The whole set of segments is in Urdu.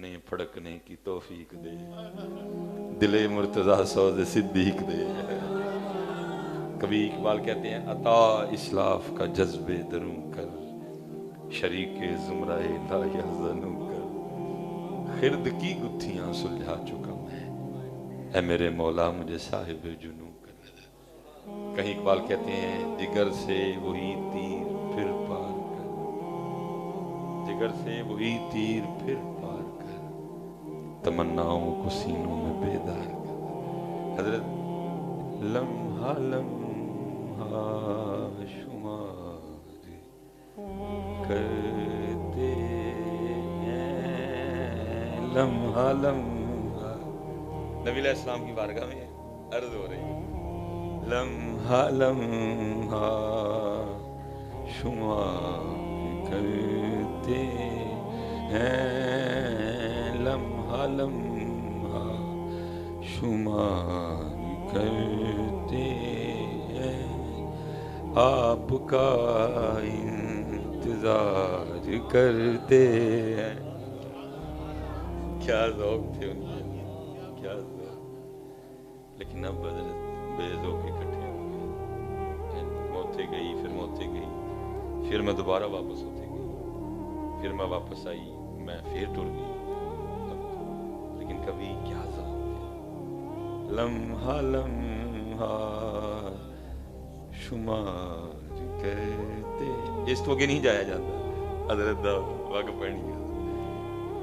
دھڑکنے پھڑکنے کی توفیق دے، دل مرتضیٰ سوز صدیق دے۔ کبھی اقبال کہتے ہیں عطا اسلاف کا جذبے دروں کر، شریک زمرہ لا یحزنوں کر، خرد کی گتھیاں سلجھا چکا میں، اے میرے مولا مجھے صاحب جنوں کر۔ کہیں اقبال کہتے ہیں جگر سے وہی تیر پھر پار کر، جگر سے وہی تیر پھر پار کر، تمناؤں کو سینوں میں بیدار کر۔ حضرت لمحہ لمحہ شمار کرتے ہیں، لمحہ لمحہ نبی علیہ السلام کی بارگاہ میں عرض ہو رہی ہے، لمحہ لمحہ شمار کرتے ہیں، لمحہ لمحہ شمار کرتے ہیں، آپ کا انتظار کرتے ہیں۔ کیا ذوق تھے ان کے، کیا ذوق۔ لیکن اب حضرت بے ذوق اکٹھے ہو گئے، موتیں گئی پھر موتیں گئی، پھر میں دوبارہ واپس ہوتے گئی، پھر میں واپس آئی، میں پھر ٹر گئی۔ لیکن کبھی کیا ذوق تھے، لمحہ لمحہ شمار کرتے، اس تو آگے نہیں جایا جاتا، حضرت دا وقت پڑھنی گیا،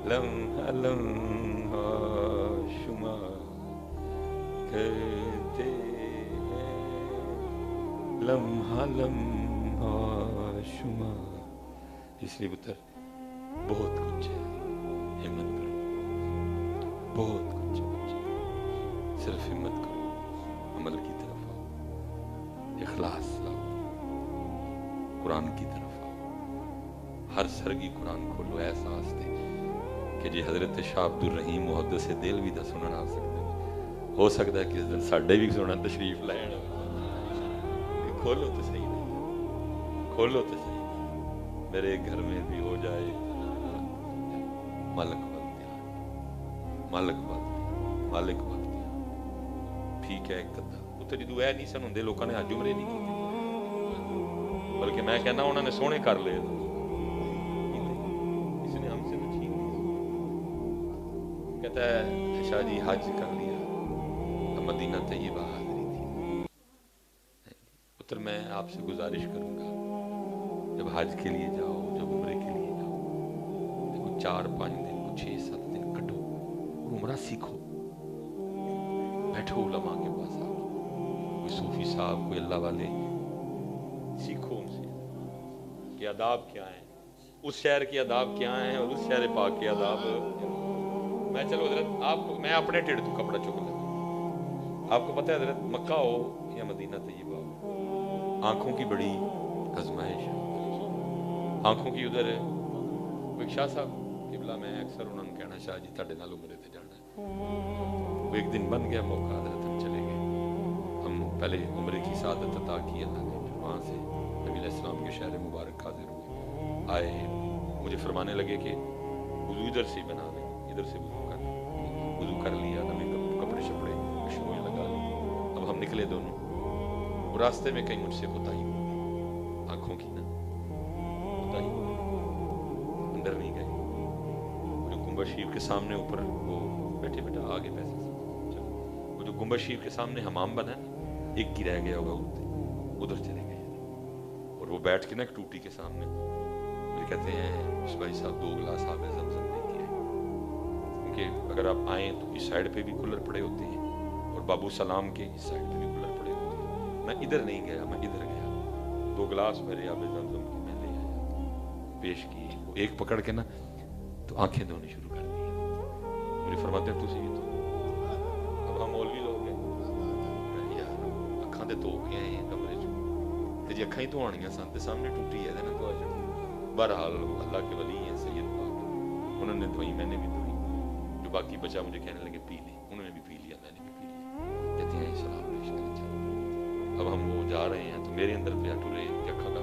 لمحہ لمحہ شمار کرتے ہیں، لمحہ لمحہ شمار۔ اس لیے پتر بہت کچھ ہے، ہمت کرو، بہت کچھ ہے بچے، صرف ہمت کرو، عمل کی طرف آؤ، اخلاص لاؤ، قرآن کی طرف آؤ، ہر سرگی قرآن کھولو، احساس دے کہ جی حضرت شاہ عبد الرحیم محدث دل بھی دا سنن آ سکتا ہے، ہو سکتا ہے کہ اس دن ساڈے بھی سنن تشریف لائن، کھولو تو صحیح نہیں، کھولو تو صحیح نہیں، میرے گھر میں بھی ہو جائے مالک بختیار، مالک بختیار، مالک بختیار۔ ٹھیک ہے ایک کتا اتر جدو اے نہیں سن ہوندے لوکاں نے حج عمرے نہیں کیتے، بلکہ میں کہنا انہوں نے سونے کر لے، اس نے ہم سے تو چھین لیا۔ کہتا ہے شاہ جی حج کر لیا، اب مدینہ طیبہ حاضری تھی۔ پتر میں آپ سے گزارش کروں گا جب حج کے لیے جاؤ، جب عمرے کے لیے جاؤ، دیکھو 4-5 دن کو 6-7 دن کٹو، عمرہ سیکھو، بیٹھو علماء کے پاس آ، کوئی صوفی صاحب، کوئی اللہ والے، سیکھو ان سے کہ آداب کیا ہیں، اس شہر کے آداب کیا ہیں اور اس شہر پاک کے آداب۔ میں چلو حضرت آپ کو میں اپنے ٹیڑھ تو کپڑا چک لوں، آپ کو پتہ ہے حضرت مکہ ہو یا مدینہ طیبہ ہو، آنکھوں کی بڑی آزمائش ہے، آنکھوں کی ادھر ہے۔ ایک شاہ صاحب قبلہ میں اکثر انہوں نے کہنا شاہ جی تھوڑے نال عمرے تے جانا ہے، وہ ایک دن بن گیا موقع، حضرت ہم چلے گئے، ہم پہلے عمرے کی سعادت عطا کی اللہ نے، پھر وہاں سے نبی علیہ السلام کے شہر مبارک حاضر ہوئے، آئے مجھے فرمانے لگے کہ وضو ادھر سے بنا لیں، ادھر سے وضو کر لیا، نبی کپڑے شپڑے خوشبوئیں لگا لی، اب ہم نکلے دونوں، اور راستے میں کہیں مجھ سے کوتاہی ہو گئی، آنکھوں کی نا کوتاہی ہو گئی، اندر نہیں گئے، جو گنبد شریف کے سامنے اوپر وہ بیٹھے بیٹھا آگے پیسے سے چلو، وہ جو گنبد شریف کے سامنے حمام بنا ہے ایک کی رہ گیا ہوگا، ادھر چلے گئے، اور وہ بیٹھ کے نا ایک ٹوٹی کے سامنے مجھے کہتے ہیں اس بھائی صاحب 2 گلاس آب زمزم دے کے آئے، کیونکہ اگر آپ آئیں تو اس سائڈ پہ بھی کولر پڑے ہوتے ہیں اور بابو سلام کے اس سائڈ پہ بھی کولر پڑے ہوتے ہیں، میں ادھر نہیں گیا، میں ادھر گیا، 2 گلاس میرے آب زمزم کے میں لے آیا، پیش کی، وہ ایک پکڑ کے نا تو آنکھیں دھونے شروع کر دی، مجھے فرماتے ہیں تو صحیح تو اب ہم مولوی لوگ ہیں یار، اکھاں دے دھو کے آئے ہیں کمرے چ تے جی اکھاں ہی دھوانیاں سن تے سامنے ٹوٹی ہے نا تو بہرحال اللہ کے ولی ہیں سید پاک، انہوں نے دھوئی میں نے بھی دھوئی، جو باقی بچا مجھے کہنے لگے پی لیں، انہوں نے بھی پی لیا میں نے بھی پی لیا، کہتے ہیں سلام علیکم۔ اب ہم وہ جا رہے ہیں تو میرے اندر پہ ٹرے کہ اکھاں کا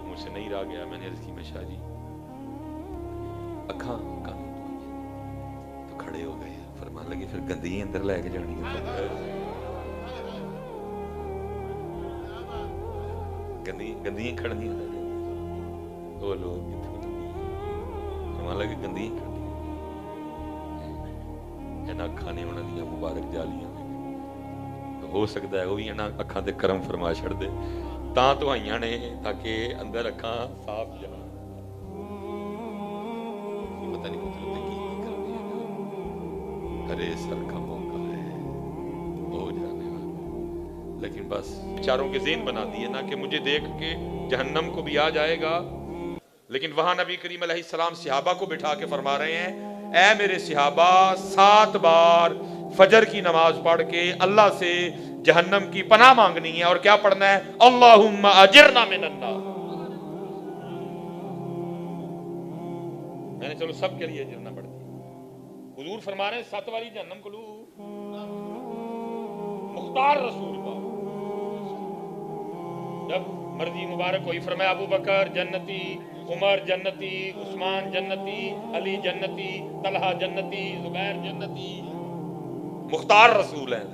مجھ سے نہیں رہا گیا، میں نے عرض کی میں شاہ جی اکھاں کا فرمان لگے پھر گندی اندر لے کے جانی گندیاں کھڑنی وہ لوگ فرمان لگے گندیاں کھڑنی انہاں کھانے انہاں دیا مبارک جالیاں ہو سکتا ہے وہ بھی انہاں اکھاں تے کرم فرما چھڑ دے تاں تو آئیاں نے تاکہ اندر اکھاں صاف جان پتہ نہیں پتہ کی کرنے ارے سر کا موقع ہے ہو جانے والا لیکن بس بیچاروں کے ذہن بنا دیے نا کہ مجھے دیکھ کے جہنم کو بھی آ جائے گا لیکن وہاں نبی کریم علیہ السلام صحابہ کو بٹھا کے فرما رہے ہیں اے میرے صحابہ 7 بار فجر کی نماز پڑھ کے اللہ سے جہنم کی پناہ مانگنی ہے اور کیا پڑھنا ہے اللہم اجرنا من النار میں نے چلو سب کے لیے اجرنا پڑتی ہے حضور فرما رہے ہیں 7 والی جہنم کو لو مختار رسول پاک جب مرضی مبارک ہوئی فرمایا ابو بکر جنتی عمر جنتی عثمان جنتی علی جنتی طلحہ جنتی زبیر جنتی مختار رسول ہیں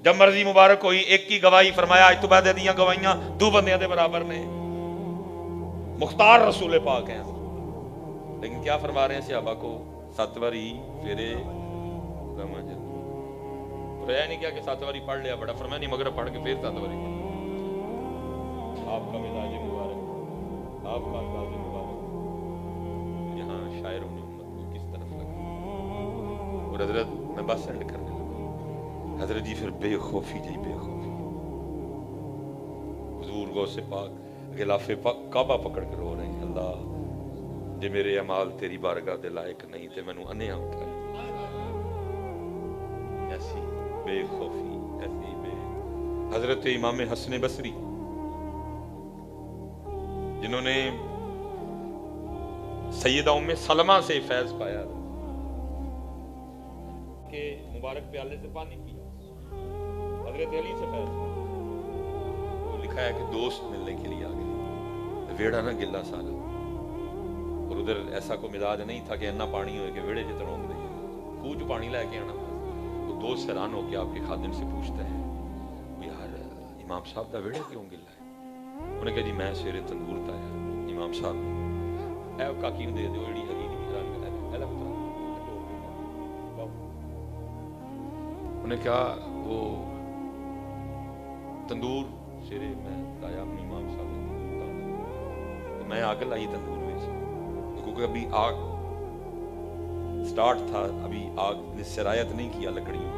جب مرضی مبارک ہوئی ایک کی گواہی فرمایا آج تو بعد دیاں گواہیاں 2 بندیاں دے برابر نے مختار رسول پاک ہیں لیکن کیا فرما رہے ہیں صحابہ کو 7 باری پھرے رہا نہیں کیا کہ 7 باری پڑھ لیا بڑا فرمایا نہیں مگر پڑھ کے پھر 7 باری پڑھ آپ کا مزاج مبارک آپ کا انداز مبارک یہاں شاعروں نے امت کو کس طرف لگا اور حضرت میں بس اینڈ کرنے لگا حضرت جی پھر بے خوفی جی بے خوفی حضور غوث پاک غلاف کعبہ پکڑ کے رو رہے ہیں اللہ جے میرے اعمال تیری بارگاہ دے لائق نہیں تے میں نو انیا اٹھائے ایسی بے خوفی ایسی بے حضرت امام حسن بصری جنہوں نے سیدہ ام سلمہ سے فیض پایا کہ مبارک پیالے سے پانی پیا حضرت علی سے فیض پایا وہ لکھا ہے کہ دوست ملنے کے لیے آگئے ویڑا نہ گلا سارا اور ادھر ایسا کو مزاج نہیں تھا کہ اننا پانی ہوئے کہ ویڑے جتنا ہوں دے پوچھ پانی لے کے آنا وہ دوست حیران ہو کے آپ کے خادم سے پوچھتا ہے یار امام صاحب دا ویڑا کیوں گلا ہے انہوں نے کہا جی میں سویرے تندور تایا امام صاحب اے کاکی دے دو ایڑی ہری حیران کرتا ہے اے پتہ انہوں نے کہا وہ تندور سویرے میں تایا اپنی امام صاحب میں آگ لائی تندور میں کیونکہ ابھی آگ سٹارٹ تھا ابھی آگ نے سرایت نہیں کیا لکڑیوں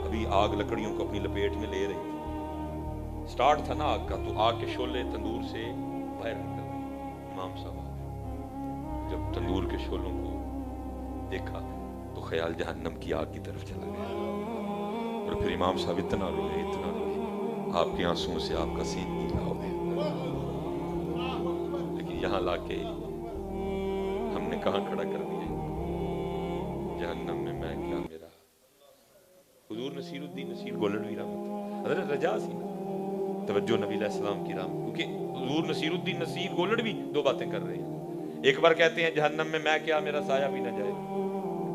ابھی آگ لکڑیوں کو اپنی لپیٹ میں لے رہی تھی سٹارٹ تھا نا آگ کا تو آگ کے شعلے تندور سے باہر نکل گئے امام صاحب جب تندور کے شعلوں کو دیکھا تو خیال جہنم کی آگ کی طرف چلا گیا اور پھر امام صاحب اتنا روئے آپ کے آنسوں سے آپ کا سین گیلا ہو گیا لیکن یہاں لا کے ہم نے کہاں کھڑا کر دیا جہنم میں کیا میرا حضور نصیر الدین نصیر گولڑوی رحمت حضرت رجا سی نا توجہ نبی علیہ السلام کی رحمت کیونکہ حضور نصیر الدین نصیر گولڑوی 2 باتیں کر رہے ہیں ایک بار کہتے ہیں جہنم میں کیا میرا سایہ بھی نہ جائے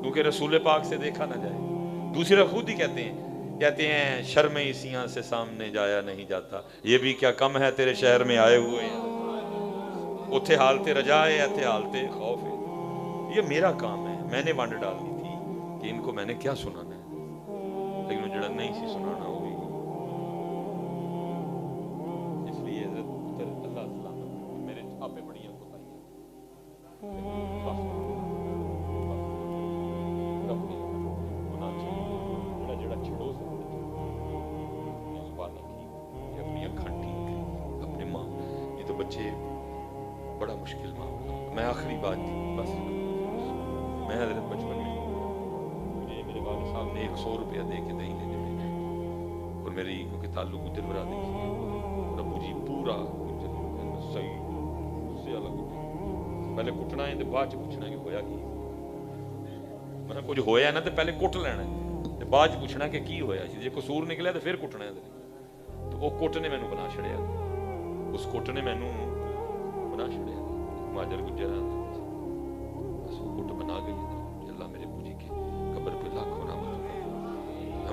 کیونکہ رسول پاک سے دیکھا نہ جائے دوسرے خود ہی کہتے ہیں شرم عیسیاں سے سامنے جایا نہیں جاتا یہ بھی کیا کم ہے تیرے شہر میں آئے ہوئے ہیں اتھے حالت رجا ہے اتھے حالت خوف ہے یہ میرا کام ہے میں نے وانڈ ڈالنی تھی کہ ان کو میں نے کیا سنانا ہے لیکن وہ جڑا نہیں سی سنانا ہوگی اس لیے اللہ سلامت میرے آپ بڑی کوتاہیاں جڑا چھڑو سے اپنی اکھاں ٹھیک اپنے ماں یہ تو بچے بڑا مشکل معاملہ میں آخری بات تھی بس میں حضرت بچپن میں مجھے میرے والد صاحب نے 100 روپیہ دے کے دہی لینے بھیجا اور میری کیونکہ تعلق گجر برادری سے اور ابو جی پورا گجر صحیح سے الگ پہلے کٹنا ہے تو بعد چ پوچھنا کہ ہویا کی میں کچھ ہویا نا تو پہلے کٹ لینا ہے بعد چ پوچھنا کہ کی ہویا جی قصور نکلیا تو پھر کٹنا ہے تو وہ کٹ نے مینوں بنا چھڑیا اس کٹ نے مینوں بنا چھڑیا مہاجر گجر بس وہ کٹ بنا گئی اللہ میرے ابو جی کے قبر پہ لاکھ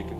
1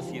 80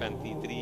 35 30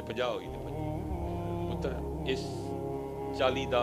ਤੇ 50 ਹੋਈ ਤੇ 50 ਪੁੱਤਰ ਇਸ 40 ਦਾ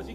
ਅਸੀਂ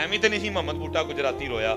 ਐਵੇਂ ਤੇ ਨਹੀਂ ਸੀ ਮੁਹੰਮਦ ਬੂਟਾ ਗੁਜਰਾਤੀ ਰੋਇਆ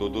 2 2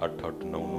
8-8, 9-9,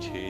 6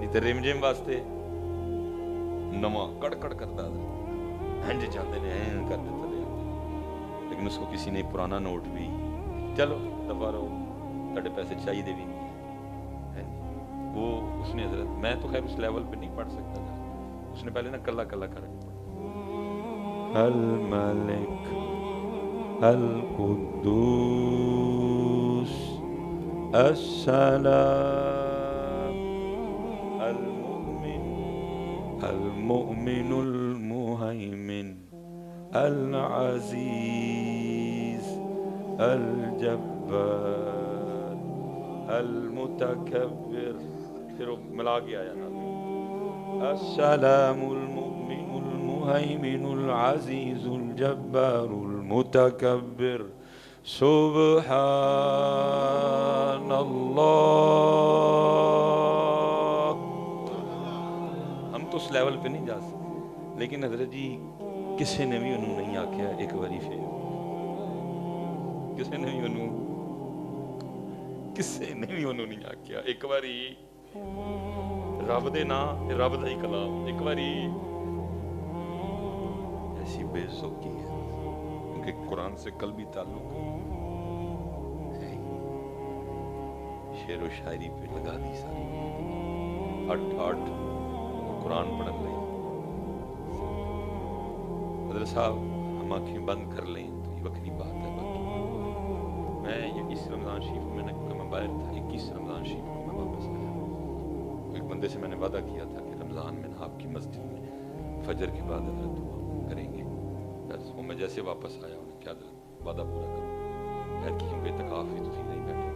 جی تے رمجم واسطے نواں کڑکڑ کرتا ہنج چاہتے ہیں کر دیتا لے لیکن اس کو کسی نے پرانا نوٹ بھی چلو دفعہ رہو تھوڑے پیسے چاہیے بھی نہیں وہ اس نے حضرت میں تو خیر اس لیول پہ نہیں پڑھ سکتا تھا اس نے پہلے نا کلا کلا کر کے پڑھا الملک القدوس السلام المؤمن المهيمن العزيز الجبار المتكبر پھر ملا کے آیا نا السلام المؤمن المهيمن العزيز الجبار المتكبر سبحان اللہ. ہم تو اس لیول پہ نہیں جا سکتے لیکن حضرت جی کسی نے بھی انہوں نہیں آکھیا ایک باری پھر کسی نے بھی انہوں نہیں آکھیا ایک باری رب دے نا رب دا ہی کلام ایک باری ایسی بے ذوقی ہے کیونکہ قرآن سے قلبی تعلق ہے شعر و شاعری پہ لگا دی ساری ہٹ قرآن پڑھن لیں حضرت صاحب ہم آنکھیں بند کر لیں تو یہ وقتی بات ہے باقی میں یہ اس رمضان شریف میں نے باہر تھا 21 رمضان شریف کو میں واپس آیا ایک بندے سے میں نے وعدہ کیا تھا کہ رمضان میں آپ کی مسجد میں فجر کے بعد حضرت دعا کریں گے بس وہ میں جیسے واپس آیا انہیں کیا وعدہ پورا کروں خیر کی کیونکہ اعتکاف ہی تو نہیں بیٹھے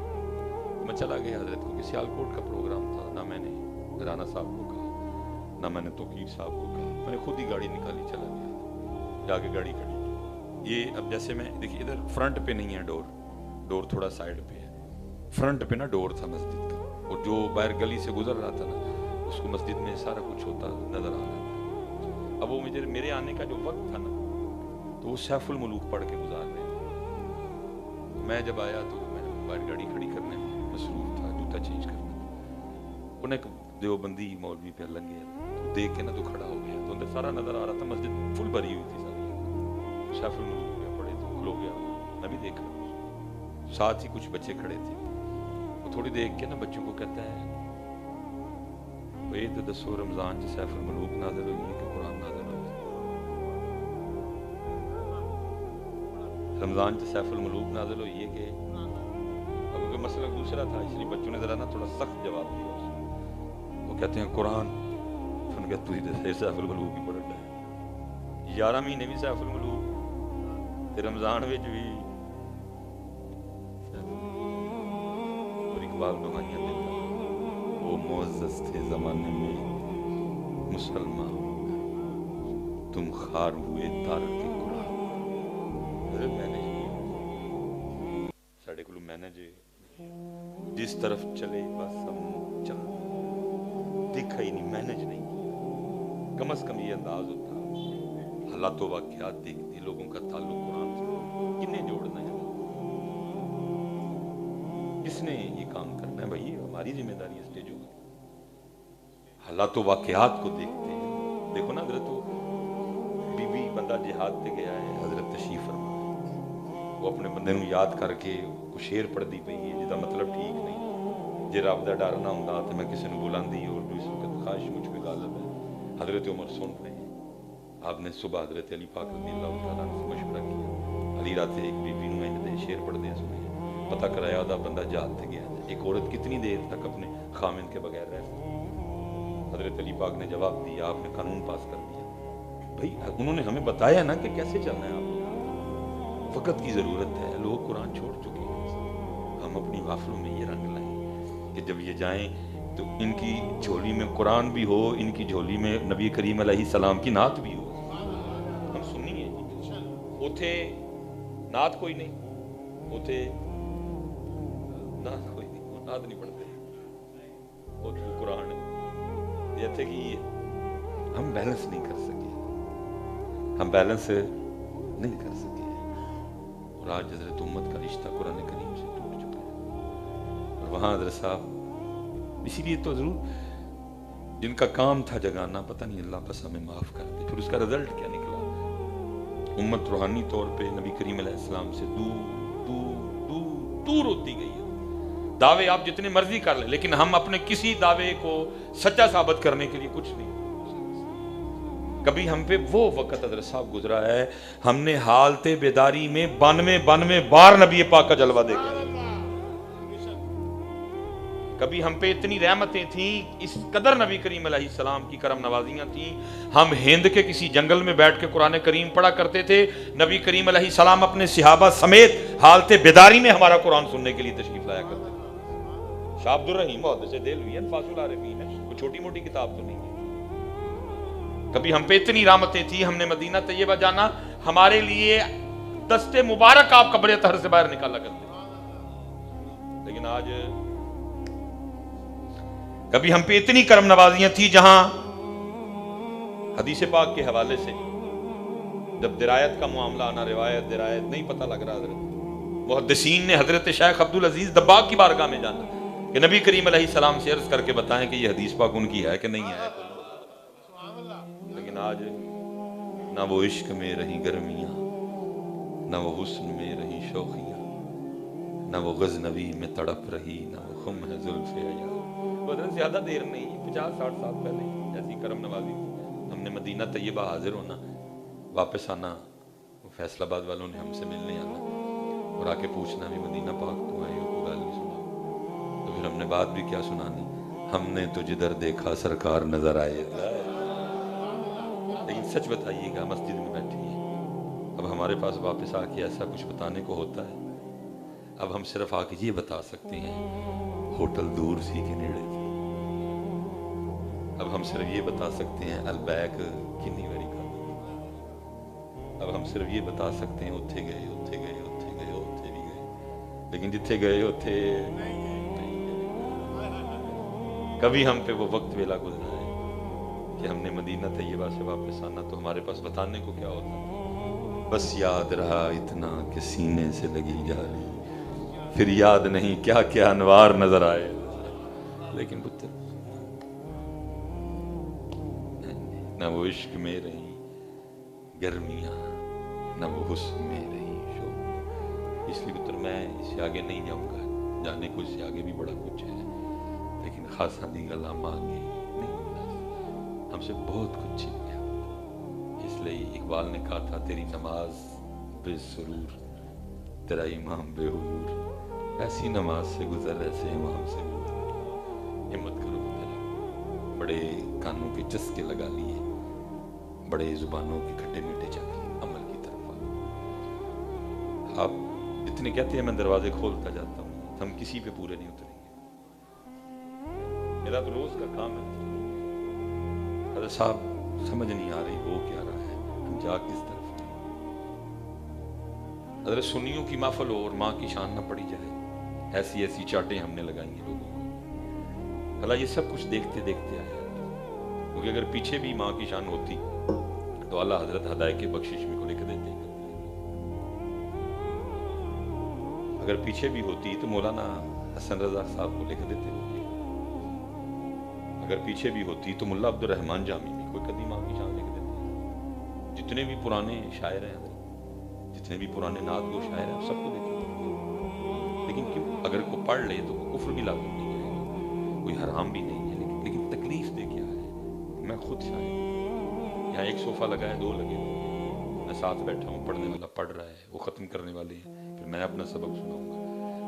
میں چلا گیا حضرت کو کہ سیالکوٹ کا پروگرام تھا نہ میں نے رانا صاحب کو کہا نہ میں نے توقیر صاحب کو کہا میں نے خود ہی گاڑی نکالی چلا گیا جا کے گاڑی کھڑی یہ اب جیسے میں دیکھیے ادھر فرنٹ پہ نہیں ہے ڈور تھوڑا سائیڈ پہ ہے فرنٹ پہ نا ڈور تھا مسجد کا اور جو باہر گلی سے گزر رہا تھا نا اس کو مسجد میں سارا کچھ ہوتا نظر آ رہا تھا. اب وہ میرے آنے کا جو وقت تھا نا تو وہ سیف الملوک پڑھ کے گزار رہے تھے. میں جب آیا تو میں باہر گاڑی کھڑی کرنے میں مصروف تھا جوتا چینج کرنا انہیں ایک دیوبندی مولوی پہ لنگے تو دیکھ کے نا تو کھڑا ہو گیا تو اندر سارا نظر آ رہا تھا مسجد فل بھری ہوئی تھی ساری سیف الملوک پہ پڑے تو کھلو گیا میں بھی دیکھ رہا ہوں ساتھ ہی کچھ بچے کھڑے تھے وہ تھوڑی دیکھ کے نا بچوں کو کہتا ہے یہ تو دسو رمضان جو سیف الملوک نازل ہوئی ہے کہ قرآن نازل ہوئی ہے رمضان جو سیف الملوک نازل ہوئی ہے کہ اب کوئی مسئلہ دوسرا تھا اس لیے بچوں نے ذرا نا تھوڑا سخت جواب دیا وہ کہتے ہیں قرآن سن کے تو ہی سیف الملوک ہی پڑھتا ہے 11 مہینے بھی سیف الملوک رمضان وچ بھی اقبال نمائیاں دیتا وہ معزز تھے زمانے میں مسلمان تم خار ہوئے تار کے قرآن حضرت میں نے ساڑھے کلو میں نے جس طرف چلے بس ہم چل دیکھا ہی نہیں مینج نہیں کم از کم یہ انداز ہوتا حالات و واقعات دیکھتے لوگوں کا تعلق قرآن سے کنے جوڑنا ہے کس نے یہ کام کرنا ہے بھائی ہماری ذمہ داری ہے اسٹیجوں کی حالات و واقعات کو دیکھتے ہیں دیکھو نا حضرت بی بی بندہ جہاد پہ گیا ہے حضرت تشریف فرما وہ اپنے بندے نو یاد کر کے کو شیر پڑھ دی پئی ہے جدا مطلب ٹھیک نہیں جے رب دا ڈر نہ ہوندا تے میں کسی نو بلاندی اور اس وقت خواہش مجھ پہ غالب ہے حضرت عمر سن رہے ہیں آپ نے صبح حضرت علی پاک رضی اللہ تعالیٰ عنہ سے مشورہ کیا علی رات ایک بی بی نو دے شیر پڑھ دے سنے پتہ کرایا دا بندہ جہاد تے گیا ایک عورت کتنی دیر تک اپنے خامن کے بغیر رہ سکتی حضرت علی پاک نے جواب دیا آپ نے قانون پاس کر دیا بھائی انہوں نے ہمیں بتایا نا کہ کیسے چلنا ہے آپ وقت کی ضرورت ہے لوگ قرآن چھوڑ چکے ہیں ہم اپنی محفلوں میں یہ رنگ لائیں کہ جب یہ جائیں تو ان کی جھولی میں قرآن بھی ہو ان کی جھولی میں نبی کریم علیہ السلام کی نعت بھی ہو ہم سنی ہیں اوتھے نعت کوئی نہیں اوتھے نعت کوئی نہیں وہ نعت نہیں پڑھتے اوتھے قرآن یہ تھے کہ ہم بیلنس نہیں کر سکے ہم بیلنس نہیں کر سکے اور آج حضرت امت کا رشتہ قرآن کریم سے ٹوٹ چکا ہے اور وہاں حضرت صاحب اسی لیے تو ضرور جن کا کام تھا جگانا، پتہ نہیں اللہ بس ہمیں معاف کر دے. پھر اس کا رزلٹ کیا نکلا؟ امت روحانی طور پہ نبی کریم علیہ السلام سے دور دور دور دور ہوتی گئی ہے. دعوے آپ جتنے مرضی کر لیں، لیکن ہم اپنے کسی دعوے کو سچا ثابت کرنے کے لیے کچھ نہیں. کبھی ہم پہ وہ وقت حضرت صاحب گزرا ہے، ہم نے حالت بیداری میں 92 بار نبی پاک کا جلوہ دیکھا. کبھی ہم پہ اتنی رحمتیں تھیں، اس قدر نبی کریم علیہ السلام کی کرم نوازیاں تھیں، ہم ہند کے کسی جنگل میں بیٹھ کے قرآن کریم پڑھا کرتے تھے، نبی کریم علیہ السلام اپنے صحابہ سمیت حالت بیداری میں ہمارا قرآن سننے کے لیے تشریف لایا کرتے تھے. شاہ عبد الرحیم محدث دہلوی انفاس العارفین ہے، وہ چھوٹی موٹی کتاب تو نہیں ہے. کبھی ہم پہ اتنی رحمتیں تھیں، ہم نے مدینہ طیبہ جانا، ہمارے لیے دست مبارک آپ قبر طہر سے باہر نکالا کرتے. لیکن آج کبھی ہم پہ اتنی کرم نوازیاں تھی، جہاں حدیث پاک کے حوالے سے جب درایت کا معاملہ آنا، روایت درایت نہیں پتہ لگ رہا، حضرت محدثین نے حضرت شیخ عبدالعزیز دباغ کی بارگاہ میں جانا کہ نبی کریم علیہ السلام سے عرض کر کے بتائیں کہ یہ حدیث پاک ان کی ہے کہ نہیں ہے. لیکن آج نہ وہ عشق میں رہی گرمیاں، نہ وہ حسن میں رہی شوخیاں، نہ وہ غزنوی میں تڑپ رہی، نہ وہ خم ہے زلف عیاں. حضرت زیادہ دیر نہیں، 50-60 سال پہلے ایسی کرم نوازی ہم نے مدینہ طیبہ حاضر ہونا، واپس آنا، فیصل آباد والوں نے ہم سے ملنے آنا اور آ کے پوچھنا بھی مدینہ پاک تو آئے ہو، کوئی گل نہیں سنا. تو پھر ہم نے بات بھی کیا سنانی، ہم نے تو جدھر دیکھا سرکار نظر آئے. لیکن سچ بتائیے گا، مسجد میں بیٹھے ہیں، اب ہمارے پاس واپس آ کے ایسا کچھ بتانے کو ہوتا ہے؟ اب ہم صرف آ کے یہ بتا سکتے ہیں ہوٹل دور سی کے نیڑے تھی. اب ہم صرف یہ بتا سکتے ہیں البیک کنی واری کھانا. اب ہم صرف یہ بتا سکتے ہیں اتھے گئے اتھے گئے اتھے گئے اتھے بھی گئے، لیکن جتھے گئے اتھے نہیں گئے. کبھی ہم پہ وہ وقت ویلا گزرا ہے کہ ہم نے مدینہ طیبہ سے واپس آنا تو ہمارے پاس بتانے کو کیا ہوتا؟ بس یاد رہا اتنا کہ سینے سے لگی جالی، پھر یاد نہیں کیا کیا انوار نظر آئے. لیکن پتر نہ وہ عشق میں رہی گرمیاں، نہ وہ حسن میں رہی شوق. اس لیے پتر میں اس سے آگے نہیں جاؤں گا، جانے کو اس سے آگے بھی بڑا کچھ ہے، لیکن خاصا دی گلا مانگے نہیں، ہم سے بہت کچھ چھن گیا. اس لیے اقبال نے کہا تھا تیری نماز بے سرور، تیرا امام بے حضور، ایسی نماز سے گزر ایسے امام سے گزر. ہمت کرو پتر، بڑے کانوں کے چسکے لگا لیے، بڑے زبانوں کے کھٹے میٹھے چکھ لیے، عمل کی طرف آؤ. آپ اتنے کہتے ہیں میں دروازے کھولتا جاتا ہوں، ہم کسی پہ پورے نہیں اتریں گے. میرا تو روز کا کام ہے. حضرت صاحب سمجھ نہیں آ رہی ہو کیا رہا ہے، ہم جا کس طرف ہیں. حضرت سنیوں کی محفل ہو اور ماں کی شان نہ پڑی جائے، ایسی ایسی چاٹیں ہم نے لگائی ہیں لوگوں کو. بھلا یہ سب کچھ دیکھتے دیکھتے آیا، کیونکہ اگر پیچھے بھی ماں کی شان ہوتی تو اللہ حضرت ہدایت کے بخشش میں کو لکھ دیتے. اگر پیچھے بھی ہوتی تو مولانا حسن رضا صاحب کو لکھ دیتے. اگر پیچھے بھی ہوتی تو ملا عبد الرحمن جامی میں کوئی قدیم کی شان لکھ دیتے. جتنے بھی پرانے شاعر ہیں، جتنے بھی پرانے نعت گو شاعر ہیں، سب کو دیکھیں. لیکن کیوں؟ اگر کوئی پڑھ لے تو کفر بھی لازم نہیں ہے، کوئی حرام بھی نہیں ہے. لیکن تکلیف دے کیا ہے؟ میں خود شاعر ہوں، یہاں ایک صوفہ لگا ہے، 2 لگے، میں ساتھ بیٹھا ہوں، پڑھنے والا پڑھ رہا ہے، وہ ختم کرنے والے ہیں، پھر میں اپنا سبق سناؤں گا.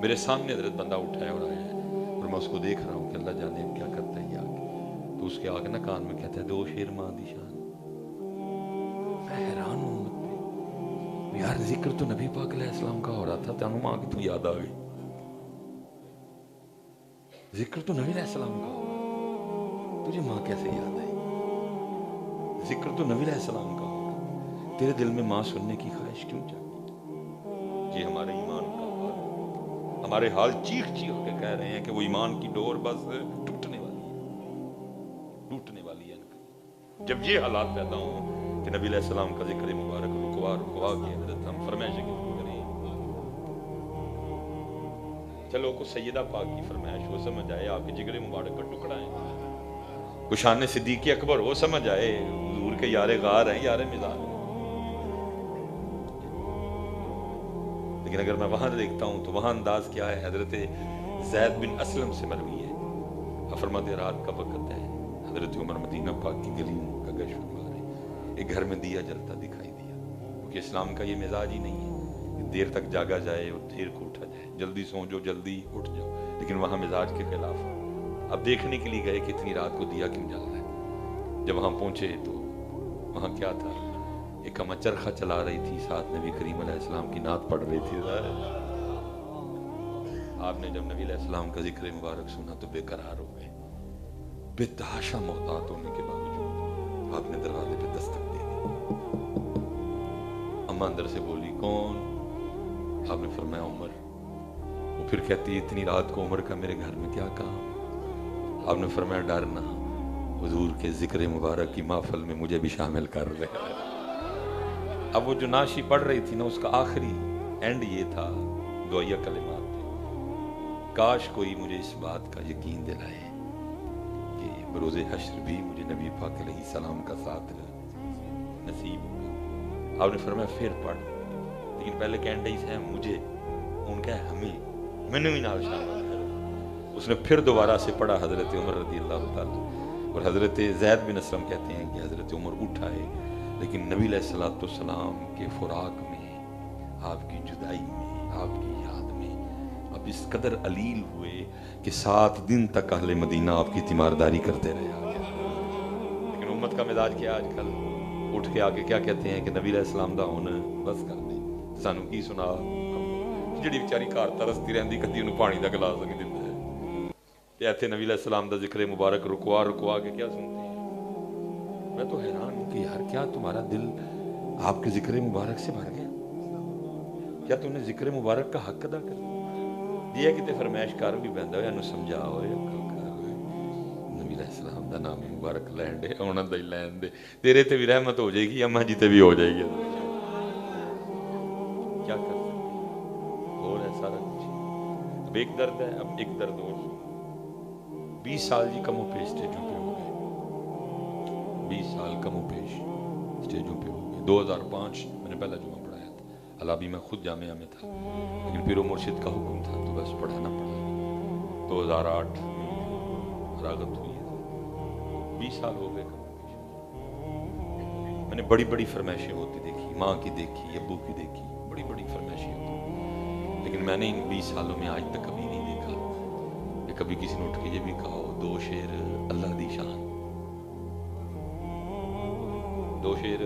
میرے سامنے حضرت بندہ اٹھایا اور آیا ہے اور میں اس کو دیکھ رہا ہوں کہ اللہ جانے کیا کرتا ہے یہ آگے. تو اس کے آگے نا کان میں کہتا ہے 2 شیر ماں دی شان. میں حیران ہوں امت پہ، یار ذکر تو نبی پاک علیہ السلام کا ہو رہا تھا، تینوں ماں کی تو یاد آ گئی. ذکر تو نبی علیہ السلام کا ہو رہا، تجھے ماں کیسے یاد آئی؟ ذکر تو نبی علیہ السلام کا ہو رہا، تیرے دل میں ماں سننے کی خواہش کیوں جاگی؟ یہ ہمارے ایمان کا حال ہے. ہمارے حال چیخ چیخ کے کہہ رہے ہیں کہ وہ ایمان کی ڈور بس ٹوٹنے والی ہے، ٹوٹنے والی ہے. جب یہ حالات پیدا ہوں کہ نبی علیہ السلام کا ذکر مبارک رکوا کی حضرت ہم فرمائش کریں. چلو کو سیدہ پاک کی فرمائش وہ سمجھ آئے، آپ کے جگر مبارک کا ٹکڑا ہے، کچھ شان صدیق اکبر وہ سمجھ آئے حضور کے یار غار ہیں، یار مزار ہیں. لیکن اگر میں وہاں دیکھتا ہوں تو وہاں انداز کیا ہے؟ حضرت زید بن اسلم سے مروی ہے، فرماتے رات کا وقت ہے، حضرت عمر مدینہ پاک کی گلیوں کا گشت فرما رہے، ایک گھر میں دیا جلتا دکھائی دیا. کیونکہ اسلام کا یہ مزاج ہی نہیں ہے کہ دیر تک جاگا جائے اور دیر کو اٹھا جائے، جلدی سو جو جلدی اٹھ جاؤ، لیکن وہاں مزاج کے خلاف. اب دیکھنے کے لیے گئے کہ اتنی رات کو دیا کیوں جل رہا ہے. جب وہاں پہنچے تو وہاں کیا تھا؟ ایک اماں چرخہ چلا رہی تھی، ساتھ نبی کریم علیہ السلام کی نعت پڑھ رہی تھی. آپ نے جب نبی علیہ السلام کا ذکر مبارک سنا تو بے قرار ہو گئے. بے تحاشا محتاط ہونے کے باوجود آپ نے دروازے پہ دستک دے دی. اماں اندر سے بولی کون؟ آپ نے فرمایا عمر. وہ پھر کہتی اتنی رات کو عمر کا میرے گھر میں کیا کام؟ آپ نے فرمایا ڈرنا، حضور کے ذکر مبارک کی محفل میں مجھے بھی شامل کر رہے. اب وہ جو ناشی پڑھ رہی تھی نا، اس کا آخری اینڈ یہ تھا، دعائیہ کلمات تھے، کاش کوئی مجھے اس بات کا یقین دلائے کہ بروز حشر بھی مجھے نبی پاک علیہ السلام کا ساتھ نصیب ہوگا. آپ نے فرمایا پھر پڑھ، لیکن پہلے کہنے ہیں مجھے، ان کا ہے ہمیں، میں نے بھی نال شامل کر. اس نے پھر دوبارہ سے پڑھا حضرت عمر رضی اللہ تعالیٰ. اور حضرت زید بن اسلم کہتے ہیں کہ حضرت عمر اٹھائے، لیکن نبی علیہ السلام کے فراق میں، آپ کی جدائی میں، آپ کی یاد میں اب اس قدر علیل ہوئے کہ 7 دن تک اہل مدینہ آپ کی تیمارداری کرتے رہے. لیکن امت کا مزاج کیا آج کل؟ اٹھ کے آگے کیا کہتے ہیں کہ نبی علیہ السلام دا ہونا بس کر دے، سانو کی سنا. جڑی بیچاری گھر ترستی رہندی کدی انہوں پانی دا گلاس نہیں دیندا ہے، تے ایتھے نبی علیہ السلام دا ذکر مبارک رکوا کے کیا سنتے ہیں. میں تو حیران ہوں کہ یار کیا تمہارا دل آپ کے ذکر مبارک سے بھر گیا؟ کیا تم نے ذکر مبارک کا حق ادا کر دیا؟ کتے فرمائش کار بھی بہندا ہویا انہوں سمجھا ہوئے نبی علیہ السلام دا نام مبارک لین دے، انہاں دا ہی لین دے، تیرے تے بھی رحمت ہو جائے گی، اماں جی تے بھی ہو جائے گی. کیا کر سکتے اور ہے سارا کچھ. اب ایک درد ہے، اب ایک درد اور. 20 سال جی کم و پیش سٹیجوں پہ ہو گئے، 20 سال کم و پیش سٹیجوں پہ ہو گئے. 2005 میں نے پہلا جمعہ پڑھایا تھا، حالانکہ میں خود جامعہ میں تھا، لیکن پیر و مرشد کا حکم تھا تو بس پڑھانا پڑا. 2008 فراغت ہوئی ہے، 20 سال ہو گئے کم و پیش. میں نے بڑی بڑی فرمائشیں ہوتی دیکھی، ماں کی دیکھی، ابو کی دیکھی، بڑی بڑی فرمائشیں ہوتی، لیکن میں نے ان 20 سالوں میں آج تک کبھی نہیں دیکھا کہ کبھی کسی نے اٹھ کے یہ بھی کہا 2 شعر اللہ دی شان، 2 شعر.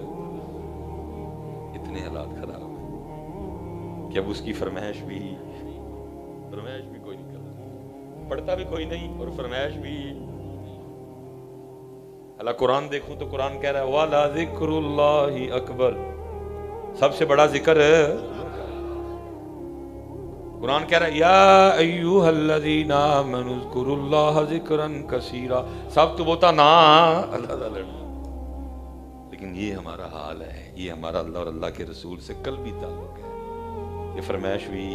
اتنے حالات خراب ہیں کہ اب اس کی فرمائش بھی کوئی نہیں کرتا، پڑھتا بھی کوئی نہیں اور فرمائش بھی. اللہ قرآن دیکھوں تو قرآن کہہ رہا ہے وَلَا ذِكْرُ اللَّهِ اکبر، سب سے بڑا ذکر ہے. قرآن کہہ رہا ہے یا ایوہ الذین آمنوا اذکروا اللہ ذکرا کثیرا، سب تو بوتا نا اللہ دا لڑنا. لیکن یہ ہمارا حال ہے، یہ ہمارا اللہ اور اللہ کے رسول سے قلبی تعلق ہے. یہ فرمائش بھی.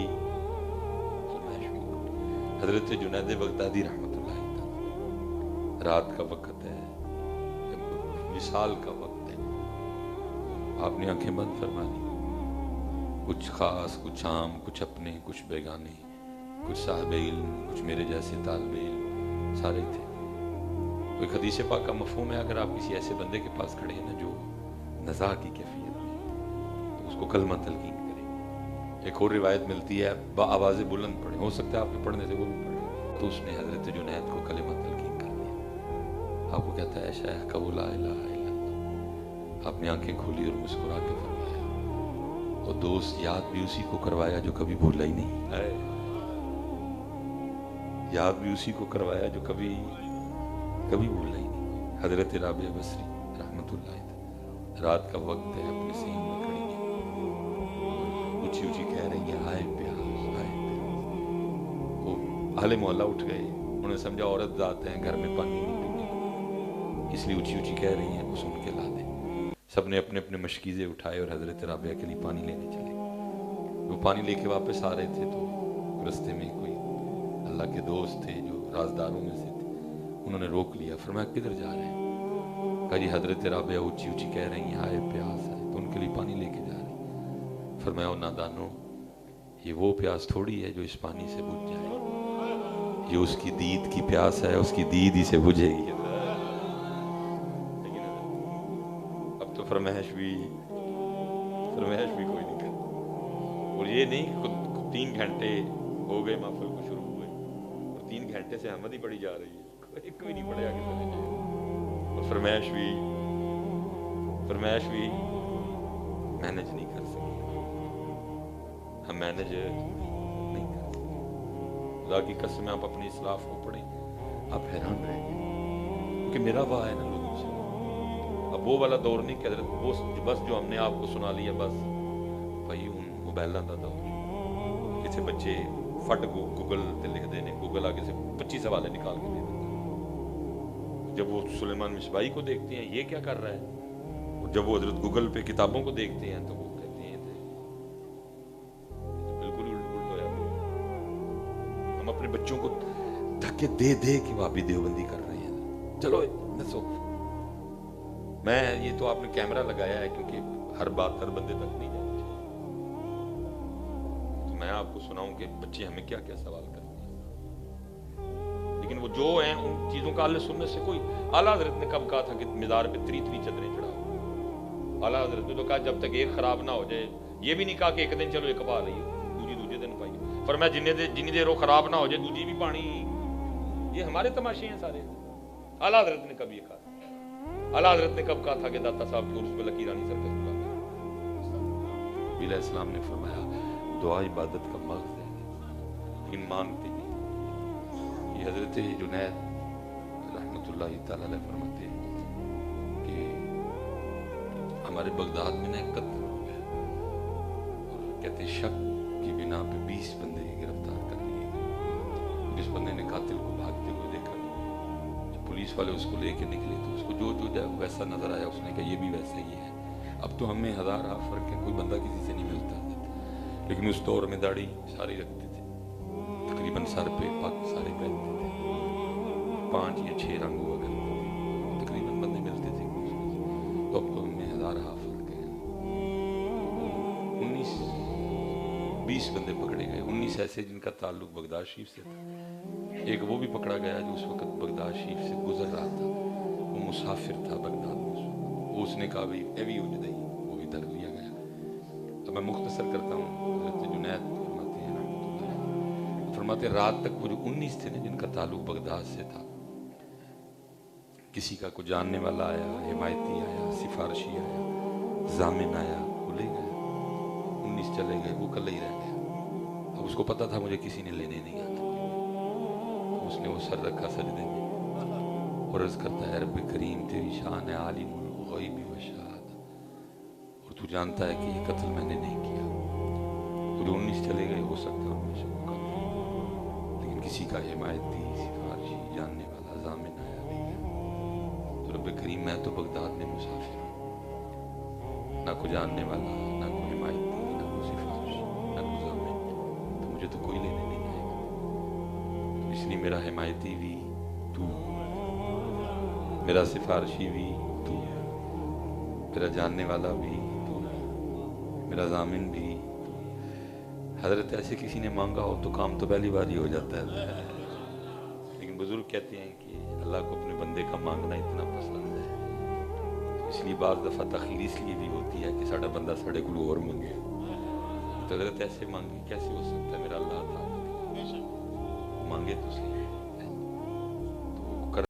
حضرت جنید بغدادی رحمۃ اللہ تعالی، رات کا وقت ہے، وصال کا وقت ہے، آپ نے آنکھیں بند فرمانی، کچھ خاص، کچھ عام، کچھ اپنے، کچھ بیگانے، کچھ صاحب علم، کچھ میرے جیسے طالب علم، سارے تھے. کوئی حدیث پاک کا مفہوم ہے اگر آپ کسی ایسے بندے کے پاس کھڑے ہیں نا جو نزاع کی کیفیت میں، تو اس کو کلمہ تلقین کریں. ایک اور روایت ملتی ہے با آواز بلند پڑھیں، ہو سکتا ہے آپ کے پڑھنے سے وہ بھی پڑھیں. تو اس نے حضرت جنید کو کلمہ تلقین کر دیا. آپ کو کہتا ہے شیخ کہ لا الہ الا اللہ. آپ نے آنکھیں کھولی اور مسکرا کے فرمایا، اور دوست یاد بھی اسی کو کروایا جو کبھی بھولا ہی نہیں، یاد بھی اسی کو کروایا جو کبھی بھولا ہی نہیں. حضرت رابعہ بصری رحمت اللہ تعالی، رات کا وقت ہے، اپنے سین میں کھڑی ہیں، اونچی اونچی کہہ رہی ہیں ہائے پیاس ہائے پیاس. وہ اہل محلہ اٹھ گئے، انہوں نے سمجھا عورت ذات ہیں، گھر میں پانی نہیں پینے، اس لیے اونچی اونچی کہہ رہی ہیں، وہ سن کے لا دیں. سب نے اپنے اپنے مشکیزیں اٹھائے اور حضرت رابعہ کے لیے پانی لینے چلے. وہ پانی لے کے واپس آ رہے تھے تو رستے میں کوئی اللہ کے دوست تھے جو رازداروں میں سے تھے، انہوں نے روک لیا، فرمایا کدھر جا رہے ہیں؟ کہا جی حضرت رابعہ اونچی اونچی کہہ رہی ہیں ہائے پیاس ہے، تو ان کے لیے پانی لے کے جا رہے ہیں۔ فرمایا او نادانو، یہ وہ پیاس تھوڑی ہے جو اس پانی سے بجھ جائے، یہ اس کی دید کی پیاس ہے، اس کی دید ہی سے بجھے گی۔ اب تو فرمائش بھی کوئی نہیں کرتا، اور یہ نہیں کہ 3 گھنٹے ہو گئے محفل کو شروع ہوئے اور 3 گھنٹے سے احمد ہی پڑھی جا رہی ہے، کوئی نہیں پڑھے آگے چلے جائے۔ اور فرمائش بھی مینج نہیں کر سکی، ہم مینج نہیں کر سکتے۔ خدا کی قسم آپ اپنی اسلاف کو پڑھیں، آپ حیران رہیں گے، کیونکہ میرا واہ ہے نا لوگوں سے۔ اب وہ والا دور نہیں کہ حضرت بس جو ہم نے آپ کو سنا لیا بس بھائی، ان موبائل دا دور کسی بچے فٹ گوگل تے لکھ دینے، گوگل آگے سے 25 حوالے نکال کے دے دیتا۔ جب وہ سلیمان مصباحی کو دیکھتے ہیں یہ کیا کر رہا ہے، اور جب وہ حضرت گوگل پہ کتابوں کو دیکھتے ہیں تو وہ کہتے ہیں بالکل الٹ ہو جاتے ہیں۔ ہم اپنے بچوں کو دھکے دے دے کہ وہابی دیوبندی کر رہے ہیں، چلو نسو۔ میں یہ تو آپ نے کیمرہ لگایا ہے کیونکہ ہر بات ہر بندے تک نہیں جاتی، تو میں آپ کو سناؤں کہ بچے ہمیں کیا کیا سوال کرتے ہیں، لیکن وہ جو ہیں ان چیزوں کا اہل سنت سے کوئی۔ اعلیٰ حضرت نے کب کہا تھا کہ مزار پہ 3 چادریں چڑھاؤ؟ اعلیٰ حضرت نے تو کہا جب تک ایک خراب نہ ہو جائے، یہ بھی نہیں کہا کہ ایک دن چلو ایک پا لئیے دوسرے دن پائی، فرمایا جنی دیر وہ خراب نہ ہو جائے دوسری بھی پانی۔ یہ ہمارے تماشے ہیں سارے۔ اعلیٰ حضرت نے کب یہ کہا؟ اعلیٰ حضرت نے کب کہا تھا کہ داتا صاحب کے عرس پہ لکیرانی سرکس بلا؟ نبی علیہ السلام نے فرمایا دعا عبادت کا مغز ہے، لیکن مانتے نہیں۔ یہ حضرت جنید رحمۃ اللہ تعالی علیہ فرماتے ہیں کہ ہمارے بغداد میں نا ایک قتل ہو گیا، اور کہتے شک کی بنا پہ 20 بندے گرفتار کر لیے گئے۔ جس بندے نے قاتل کو بھاگتے ہوئے دیکھا، جب پولیس والے اس کو لے کے نکلے تو اس کو جو ویسا نظر آیا، اس نے کہا یہ بھی ویسا ہی ہے۔ اب تو ہمیں ہزار فرق ہے، کوئی بندہ کسی سے نہیں ملتا، لیکن اس دور میں داڑھی ساری رکھتے تھے، تقریباً سر پہ پگ سارے پہنتے تھے، 5 یا 6 رنگ ہوا کرتے تھے، تقریباً بندے ملتے تھے۔ تو اب تو ہمیں ہزار فرق ہے۔ 19-20 بندے پکڑے گئے، 19 ایسے جن کا تعلق بغداد شریف سے تھا۔ ایک وہ بھی پکڑا گیا جو اس وقت بغداد شریف سے گزر رہا تھا، وہ مسافر تھا بغداد میں، اس نے کہا بھائی ایوی اجدئی، وہ بھی در لیا گیا۔ اب میں مختصر کرتا ہوں، حضرت جنید فرماتے ہیں رحمۃ اللہ، فرماتے ہیں رات تک وہ جو 19 تھے نا جن کا تعلق بغداد سے تھا، کسی کا کوئی جاننے والا آیا، حمایتی آیا، سفارشی آیا، ضامن آیا، وہ لے گیا۔ 19 چلے گئے، وہ کل ہی رہ گیا۔ اب اس کو پتا تھا مجھے کسی نے لینے نہیں آتا، اس نے وہ سر رکھا سجدے میں اور عرض کرتا ہے رب کریم تیری شان ہے عالم الغیب و شہادت، اور تو جانتا ہے کہ یہ قتل میں نے نہیں کیا۔ وہ جو 19 چلے گئے ہو سکتا ہے ہمیشہ کو قتل، لیکن کسی کا حمایتی، سفارشی، جاننے والا، ضامن آیا نہیں۔ تو رب کریم میں تو بغداد میں مسافر ہوں، نہ کوئی جاننے والا، نہ کوئی حمایتی، نہ کوئی سفارشی، نہ کوئی ضامن، تو مجھے تو کوئی لینے نہیں آئے گا۔ اس لیے میرا حمایتی بھی تو، میرا سفارشی بھی تو، میرا جاننے والا بھی تو، میرا ضامن بھی تو۔ حضرت ایسے کسی نے مانگا ہو تو کام تو پہلی بار ہی ہو جاتا ہے، لیکن بزرگ کہتے ہیں کہ اللہ کو اپنے بندے کا مانگنا اتنا پسند ہے، اس لیے بعض دفعہ تاخیر اس لیے بھی ہوتی ہے کہ ساڑھا بندہ ساڑھے کو اور مانگے۔ تو حضرت ایسے مانگے کیسے ہو سکتا ہے، میرا اللہ تعالیٰ مانگے تو صحیح۔